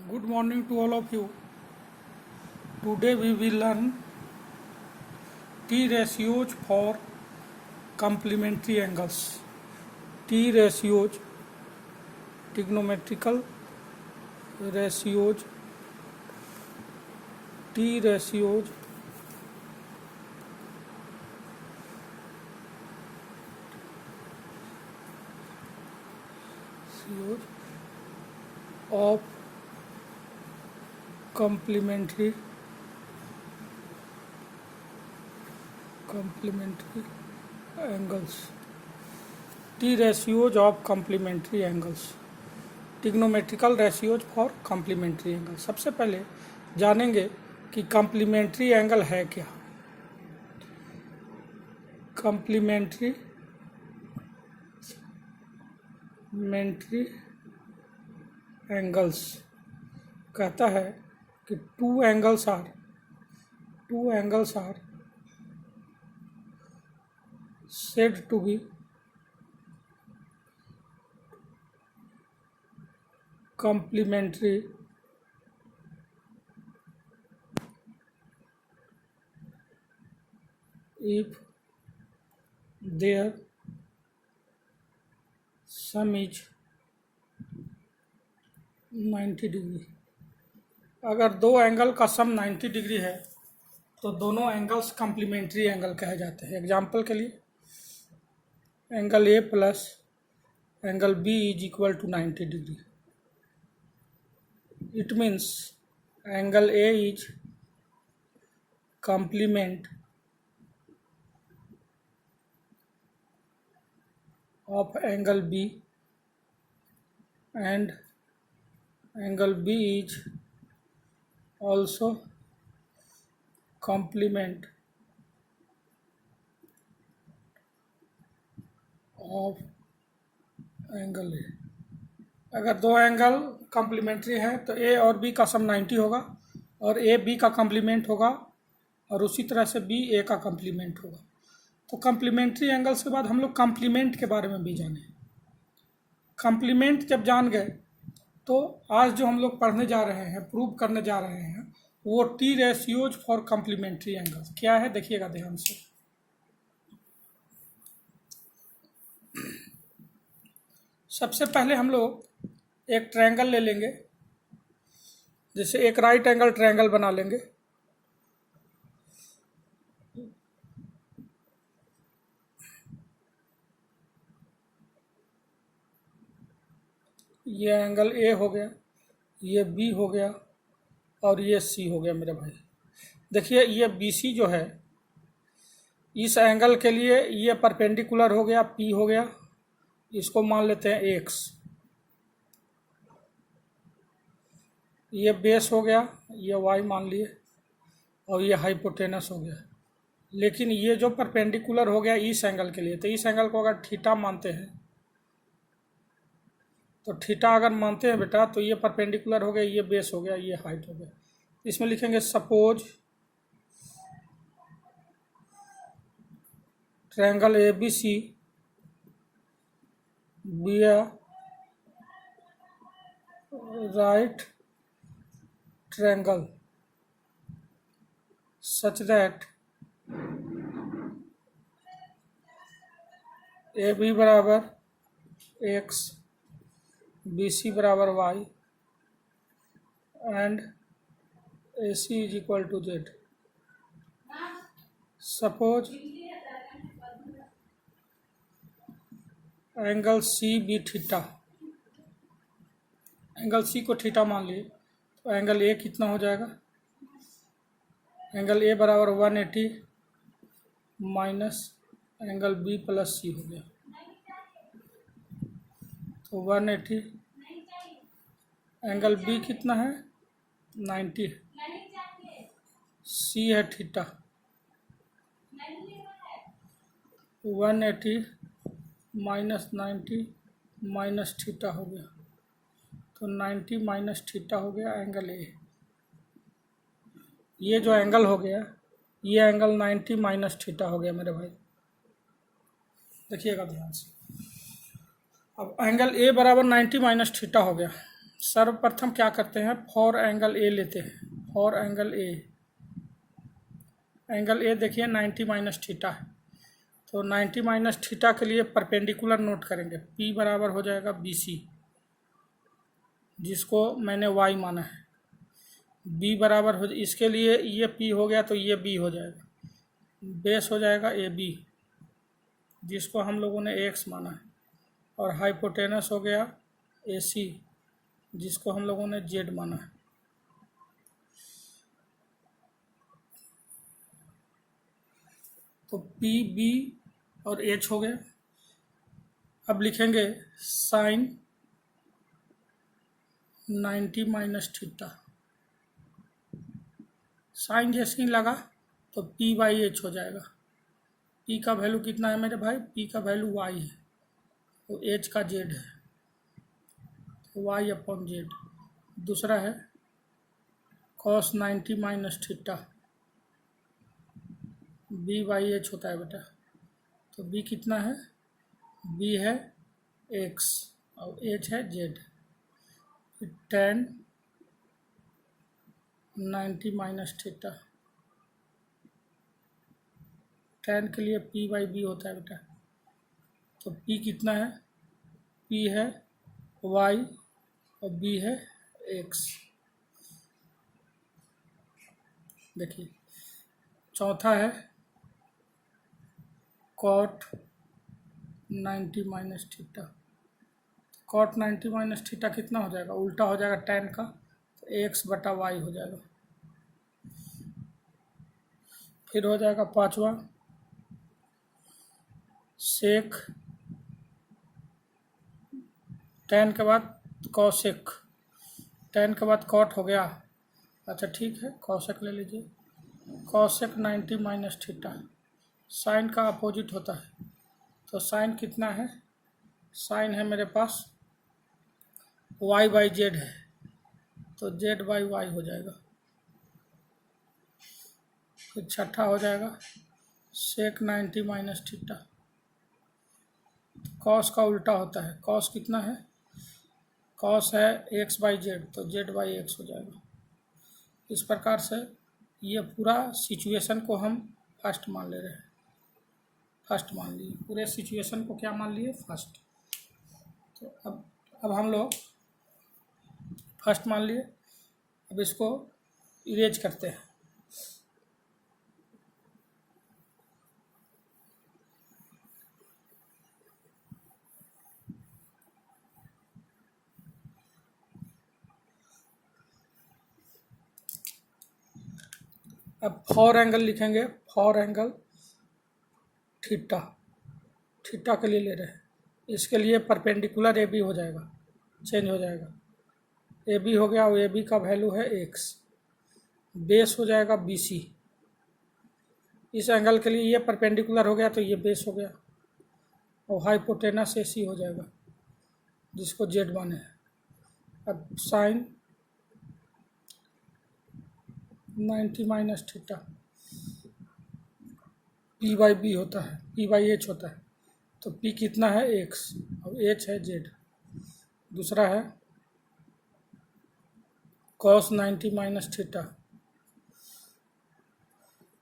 Good morning to all of you. Today we will learn T ratios for complementary angles. T ratios, trigonometrical ratios, T ratios of complementary angles. T ratios of complementary angles. Trigonometrical ratios for complementary angle. सबसे पहले जानेंगे कि complementary angle है क्या। Complementary angles कहता है कि two angles are said to be complementary if their sum is 90 degree. अगर दो एंगल का सम 90 डिग्री है तो दोनों एंगल्स कॉम्प्लीमेंट्री एंगल कहे जाते हैं। एग्जाम्पल के लिए angle A plus angle B is equal to 90 degree. It means angle A is complement of angle B and angle B is also complement of angle A। अगर दो angle complementary हैं तो ए और बी का सम 90 होगा और ए बी का complement होगा और उसी तरह से बी ए का कॉम्प्लीमेंट होगा। तो कॉम्प्लीमेंट्री एंगल्स के बाद हम लोग कॉम्प्लीमेंट के बारे में भी जाने। कॉम्प्लीमेंट जब जान गए तो आज जो हम लोग पढ़ने जा रहे हैं, प्रूव करने जा रहे हैं, वो T ratios for complementary angles क्या है, देखिएगा ध्यान से। सबसे पहले हम लोग एक ट्रायंगल ले लेंगे, जैसे एक राइट एंगल ट्रायंगल बना लेंगे। ये एंगल ए हो गया, ये बी हो गया और ये सी हो गया मेरे भाई। देखिए ये बी सी जो है इस एंगल के लिए ये परपेंडिकुलर हो गया, पी हो गया, इसको मान लेते हैं एक्स। ये बेस हो गया, ये वाई मान लिए और ये हाइपोटेनस हो गया। लेकिन ये जो परपेंडिकुलर हो गया इस एंगल के लिए, तो इस एंगल को अगर थीटा मानते हैं तो थीटा अगर मानते हैं बेटा तो ये परपेंडिकुलर हो गया, ये बेस हो गया, ये हाइट हो गया। इसमें लिखेंगे suppose triangle A B C be a right triangle such that AB बराबर x, BC बराबर y and AC is equal to z। Suppose angle C be theta, angle C को थीटा मान लिए तो एंगल ए कितना हो जाएगा, angle A बराबर 180 माइनस एंगल बी प्लस सी हो गया। तो 180 एंगल बी कितना है 90, सी है थीटा, 180 माइनस 90 माइनस थीटा हो गया। तो 90 माइनस थीटा हो गया एंगल ए। ये जो एंगल हो गया ये एंगल 90 माइनस थीटा हो गया मेरे भाई। देखिएगा ध्यान से। अब एंगल ए बराबर 90 माइनस थीटा हो गया। सर्वप्रथम क्या करते हैं, फॉर एंगल ए लेते हैं। For angle A, angle A देखिए 90 माइनस थीटा है, तो 90 माइनस थीटा के लिए परपेंडिकुलर नोट करेंगे। पी बराबर हो जाएगा बी सी, जिसको मैंने वाई माना है। बी बराबर हो, इसके लिए ये पी हो गया तो ये बी हो जाएगा। बेस हो जाएगा ए बी, जिसको हम लोगों ने एक्स माना है। और हाइपोटेनस हो गया ए सी, जिसको हम लोगों ने जेड माना है। तो पी बी और एच हो गए। अब लिखेंगे साइन 90 माइनस थीटा। साइन जैसे ही लगा तो पी बाई एच हो जाएगा। पी का वैल्यू कितना है मेरे भाई, पी का वैल्यू वाई है, तो एच का जेड है, तो वाई अपॉन जेड। दूसरा है cos 90 minus theta, B by H होता है बेटा। तो बी कितना है, बी है एक्स और एच है Z. Ten 90 minus theta, ten के लिए पी बाई बी होता है बेटा। तो पी कितना है, पी है वाई और बी है एक्स। देखिए चौथा है cot 90 minus theta. Cot 90 minus theta कितना हो जाएगा, उल्टा हो जाएगा टेन का, तो एक्स बटा वाई हो जाएगा। फिर हो जाएगा पांचवा सेक, टेन के बाद कॉसेक, टेन के बाद कॉट हो गया। अच्छा ठीक है, कॉसेक ले लीजिए। कॉसेक 90 माइनस थीटा, साइन का अपोजिट होता है, तो साइन कितना है, साइन है मेरे पास वाई बाई जेड है, तो जेड बाई वाई हो जाएगा। फिर छठा हो जाएगा सेक 90 माइनस थीटा। कॉस का उल्टा होता है, कॉस कितना है, कॉस है एक्स बाई जेड, तो जेड बाई एक्स हो जाएगा। इस प्रकार से ये पूरा सिचुएशन को हम फर्स्ट मान ले रहे हैं, फर्स्ट मान लिए, पूरे सिचुएशन को क्या मान लिए, फर्स्ट। तो अब हम लोग फर्स्ट मान लिए। अब इसको इरेज करते हैं। अब फॉर एंगल लिखेंगे, फॉर एंगल थीटा, थीटा के लिए ले रहे हैं। इसके लिए परपेंडिकुलर ए बी हो जाएगा, चेंज हो जाएगा। ए बी हो गया और ए बी का वैल्यू है एक्स। बेस हो जाएगा बी सी, इस एंगल के लिए ये परपेंडिकुलर हो गया तो ये बेस हो गया। और हाइपोटेनस ए सी हो जाएगा, जिसको जेड माने है। अब sine 90 minus theta, P by B होता है, पी बाई एच होता है, तो पी कितना है एक्स और एच है जेड। दूसरा है cos 90 minus theta,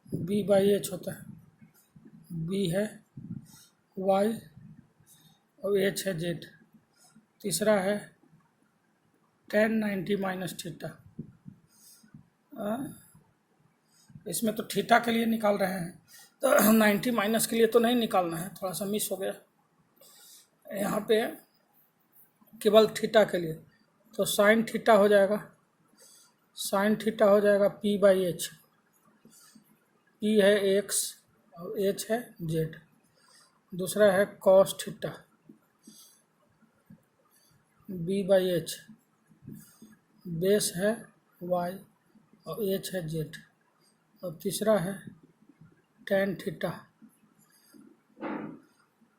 B by H होता है, बी है वाई और एच है जेड। तीसरा है टेन 90 माइनस थीटा, इसमें तो थीटा के लिए निकाल रहे हैं, तो 90 माइनस के लिए तो नहीं निकालना है, थोड़ा सा मिस हो गया यहाँ पे, केवल थीटा के लिए। तो साइन थीटा हो जाएगा, साइन थीटा हो जाएगा पी बाई एच, पी है एक्स और एच है जेड। दूसरा है cos theta, B by H, base है वाई और एच है जेड। और तीसरा है tan theta,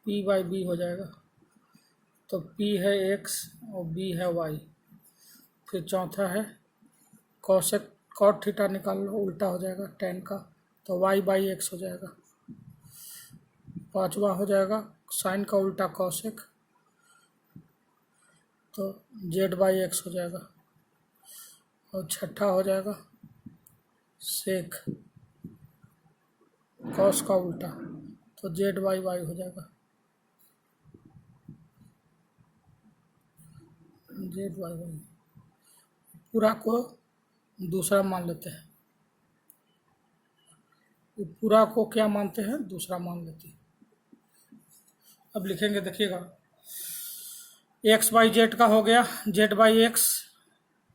P by B हो जाएगा, तो पी है एक्स और बी है वाई। फिर चौथा है कॉसेक, कॉट थीटा निकाल लो, उल्टा हो जाएगा टेन का, तो वाई बाई एक्स हो जाएगा। पांचवा हो जाएगा साइन का उल्टा कॉसेक, तो z/x हो जाएगा, और छठा हो जाएगा सेक कॉस का उल्टा, तो z/y हो जाएगा, z/y। पूरा को दूसरा मान लेते हैं, पूरा को क्या मानते हैं, दूसरा मान लेते हैं। अब लिखेंगे, देखिएगा, x/z का हो गया z/x,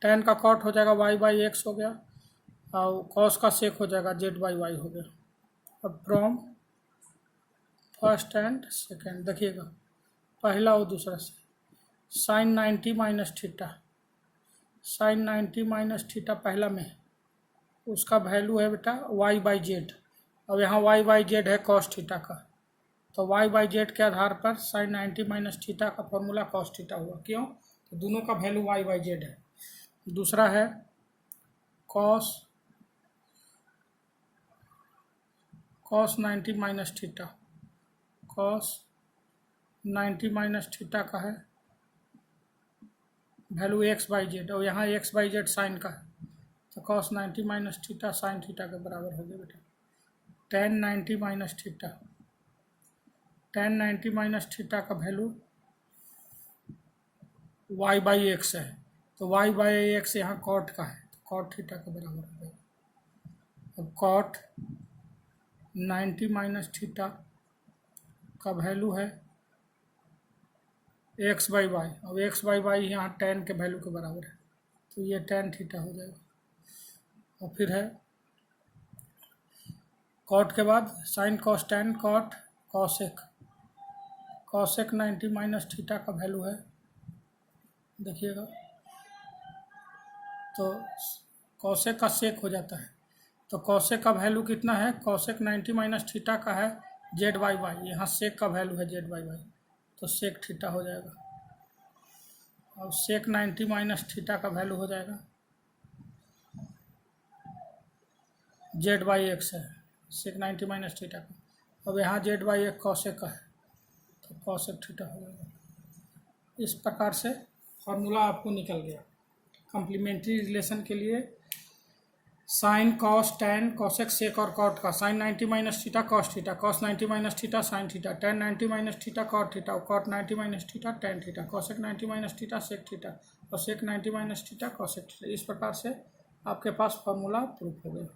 tan का कॉट हो जाएगा y/x हो गया, और cos का सेक हो जाएगा z/y हो गया। अब फ्रॉम फर्स्ट एंड सेकेंड, देखिएगा पहला और दूसरा से sin 90 minus theta, sin 90 minus theta पहला में उसका वैल्यू है बेटा y/z। अब यहाँ y/z है cos थीटा का, तो y/z के आधार पर sin 90 माइनस थीटा का फॉर्मूला cos थीटा हुआ। क्यों? तो दोनों का वैल्यू y/z है। दूसरा है cos 90 minus theta, cos 90 minus theta का है वैल्यू x/z, और यहाँ x/z साइन का है, तो cos 90 minus theta sine theta के बराबर हो गया बेटा। tan 90 minus theta, tan 90 minus theta का वैल्यू y/x है, तो y/x यहाँ cot का है, तो cot थीटा के बराबर हो जाएगा। अब cot 90 माइनस थीटा का वैल्यू है x/y, अब x/y यहाँ tan के वैल्यू के बराबर है, तो ये tan थीटा हो जाएगा। और फिर है cot के बाद sin cos tan cot cosec, cosec 90 minus theta का वैल्यू है, देखिएगा, तो cosec का सेक हो जाता है, तो cosec का वैल्यू कितना है, cosec 90 माइनस थीटा का है z/y, यहाँ सेक का वैल्यू है z/y, तो सेक थीटा हो जाएगा। और सेक 90 माइनस थीटा का वैल्यू हो जाएगा z/x है, सेक 90 माइनस थीटा का। अब यहाँ z/x cosec का है, तो cosec थीटा हो जाएगा। इस प्रकार से फॉर्मूला आपको निकल गया। कम्प्लीमेंट्री रिलेशन के लिए sine cos tan cosec sec और कॉट का, sine 90 minus theta cos theta, cos 90 minus theta sine theta, tan 90 minus theta cot theta, और cot 90 minus theta tan theta, cosec 90 minus theta sec theta, और sec 90 minus theta cosec theta. इस प्रकार से आपके पास formula proof हो गया।